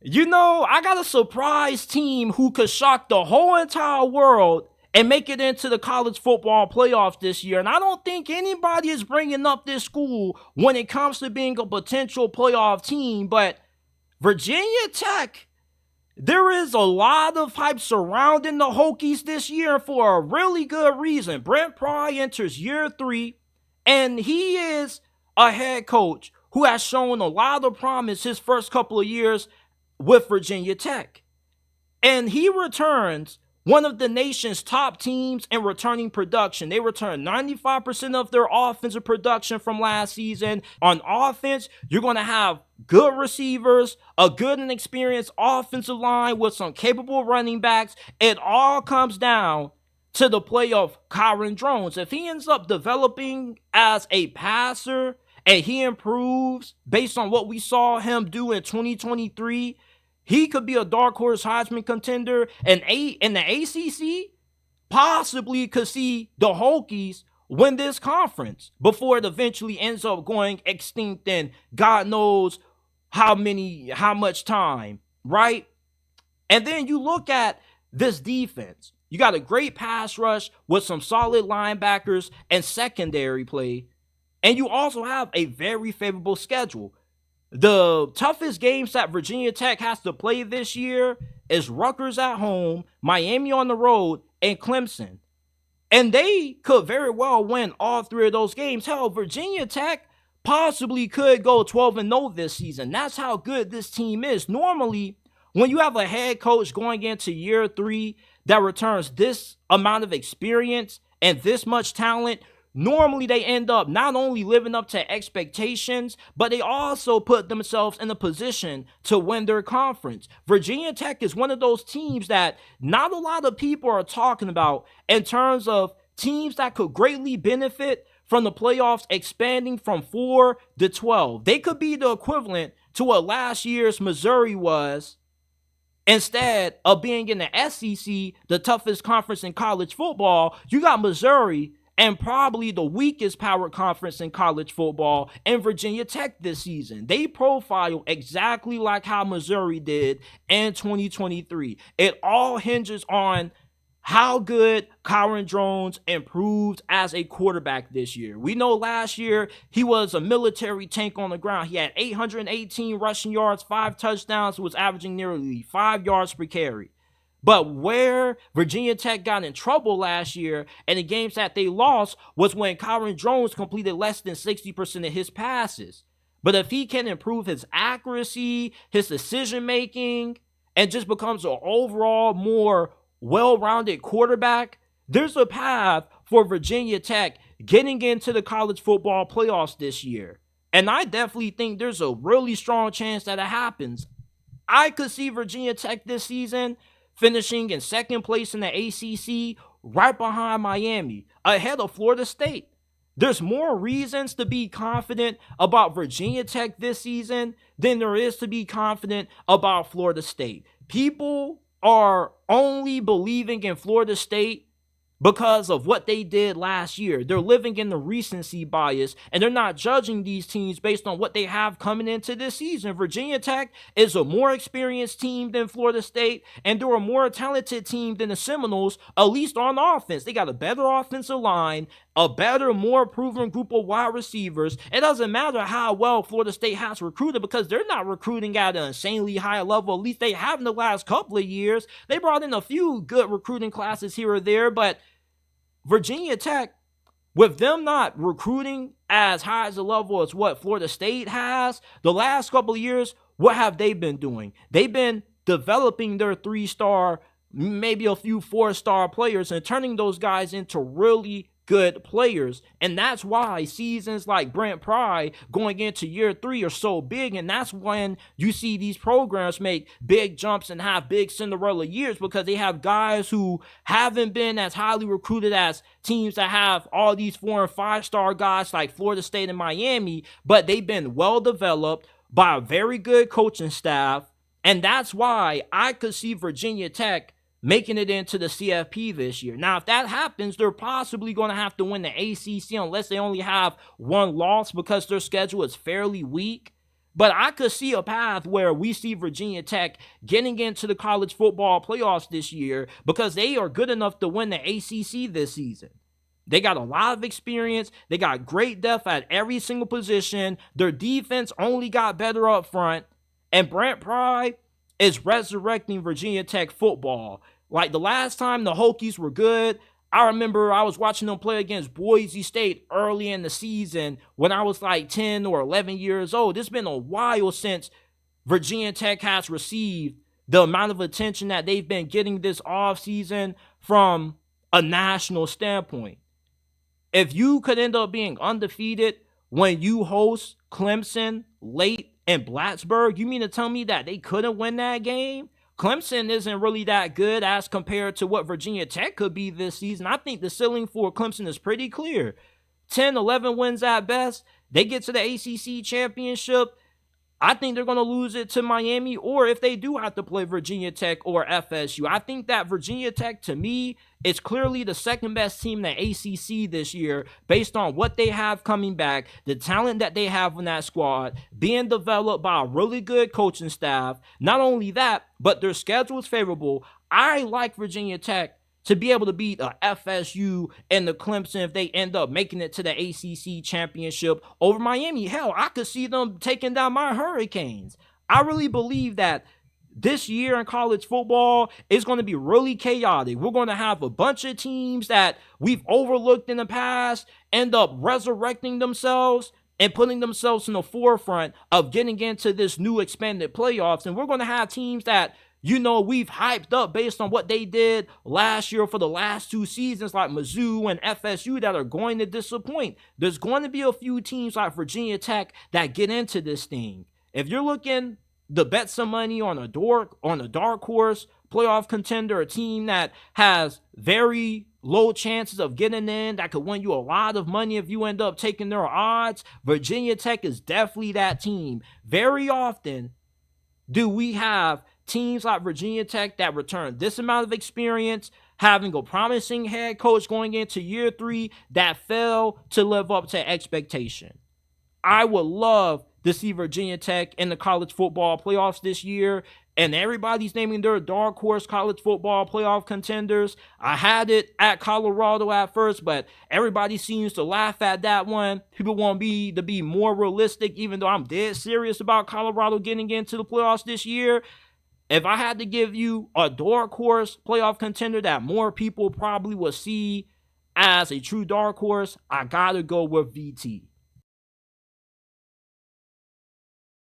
I got a surprise team who could shock the whole entire world and make it into the college football playoffs this year. And I don't think anybody is bringing up this school when it comes to being a potential playoff team. But Virginia Tech, there is a lot of hype surrounding the Hokies this year for a really good reason. Brent Pry enters year 3, and he is a head coach who has shown a lot of promise his first couple of years with Virginia Tech. And he returns one of the nation's top teams in returning production. They returned 95% of their offensive production from last season. On offense, you're going to have good receivers, a good and experienced offensive line with some capable running backs. It all comes down to the play of Kyron Drones. If he ends up developing as a passer and he improves based on what we saw him do in 2023, he could be a dark horse Heisman contender. And in the ACC, possibly could see the Hokies win this conference before it eventually ends up going extinct in God knows how much time, right? And then you look at this defense. You got a great pass rush with some solid linebackers and secondary play. And you also have a very favorable schedule. The toughest games that Virginia Tech has to play this year is Rutgers at home, Miami on the road, and Clemson. And they could very well win all 3 of those games. Hell, Virginia Tech possibly could go 12-0 this season. That's how good this team is. Normally, when you have a head coach going into year 3 that returns this amount of experience and this much talent, normally they end up not only living up to expectations, but they also put themselves in a position to win their conference. Virginia Tech is one of those teams that not a lot of people are talking about in terms of teams that could greatly benefit from the playoffs expanding from 4 to 12. They could be the equivalent to what last year's Missouri was, instead of being in the SEC, the toughest conference in college football. You got Missouri and probably the weakest power conference in college football in Virginia Tech this season. They profile exactly like how Missouri did in 2023. It all hinges on how good Kyron Drones improved as a quarterback this year. We know last year he was a military tank on the ground. He had 818 rushing yards, 5 touchdowns, was averaging nearly 5 yards per carry. But where Virginia Tech got in trouble last year and the games that they lost was when Kyron Drones completed less than 60% of his passes. But if he can improve his accuracy, his decision making, and just becomes an overall more well-rounded quarterback, there's a path for Virginia Tech getting into the college football playoffs this year. And I definitely think there's a really strong chance that it happens. I could see Virginia Tech this season finishing in second place in the ACC, right behind Miami, ahead of Florida State. There's more reasons to be confident about Virginia Tech this season than there is to be confident about Florida State. People are only believing in Florida State because of what they did last year. They're living in the recency bias, and they're not judging these teams based on what they have coming into this season. Virginia Tech is a more experienced team than Florida State, and they're a more talented team than the Seminoles, at least on offense. They got a better offensive line, a better, more proven group of wide receivers. It doesn't matter how well Florida State has recruited because they're not recruiting at an insanely high level. At least they have in the last couple of years. They brought in a few good recruiting classes here or there, but Virginia Tech, with them not recruiting as high as a level as what Florida State has, the last couple of years, what have they been doing? They've been developing their 3-star, maybe a few 4-star players and turning those guys into really good players. And that's why seasons like Brent Pry going into year 3 are so big. And that's when you see these programs make big jumps and have big Cinderella years, because they have guys who haven't been as highly recruited as teams that have all these 4- and 5-star guys like Florida State and Miami, but they've been well developed by a very good coaching staff. And that's why I could see Virginia Tech making it into the CFP this year. Now, if that happens, they're possibly going to have to win the ACC unless they only have one loss because their schedule is fairly weak. But I could see a path where we see Virginia Tech getting into the college football playoffs this year because they are good enough to win the ACC this season. They got a lot of experience. They got great depth at every single position. Their defense only got better up front. And Brent Pry is resurrecting Virginia Tech football. Like the last time the Hokies were good, I remember I was watching them play against Boise State early in the season when I was like 10 or 11 years old. It's been a while since Virginia Tech has received the amount of attention that they've been getting this offseason from a national standpoint. If you could end up being undefeated when you host Clemson late in Plattsburgh, you mean to tell me that they couldn't win that game? Clemson isn't really that good as compared to what Virginia Tech could be this season. I think the ceiling for Clemson is pretty clear. 10, 11 wins at best. They get to the ACC championship. I think they're going to lose it to Miami, or if they do have to play Virginia Tech or FSU. I think that Virginia Tech, to me, is clearly the second best team in the ACC this year based on what they have coming back, the talent that they have in that squad, being developed by a really good coaching staff. Not only that, but their schedule is favorable. I like Virginia Tech to be able to beat a FSU and the Clemson if they end up making it to the ACC championship over Miami. Hell, I could see them taking down my Hurricanes. I really believe that this year in college football is going to be really chaotic. We're going to have a bunch of teams that we've overlooked in the past end up resurrecting themselves and putting themselves in the forefront of getting into this new expanded playoffs. And we're going to have teams that we've hyped up based on what they did last year for the last two seasons, like Mizzou and FSU, that are going to disappoint. There's going to be a few teams like Virginia Tech that get into this thing. If you're looking to bet some money on a dark horse playoff contender, a team that has very low chances of getting in, that could win you a lot of money if you end up taking their odds, Virginia Tech is definitely that team. Very often do we have teams like Virginia Tech that return this amount of experience, having a promising head coach going into year 3 that fail to live up to expectation. I would love to see Virginia Tech in the college football playoffs this year, and everybody's naming their dark horse college football playoff contenders. I had it at Colorado at first, but everybody seems to laugh at that one. People want me to be more realistic, even though I'm dead serious about Colorado getting into the playoffs this year. If I had to give you a dark horse playoff contender that more people probably will see as a true dark horse, I gotta go with VT.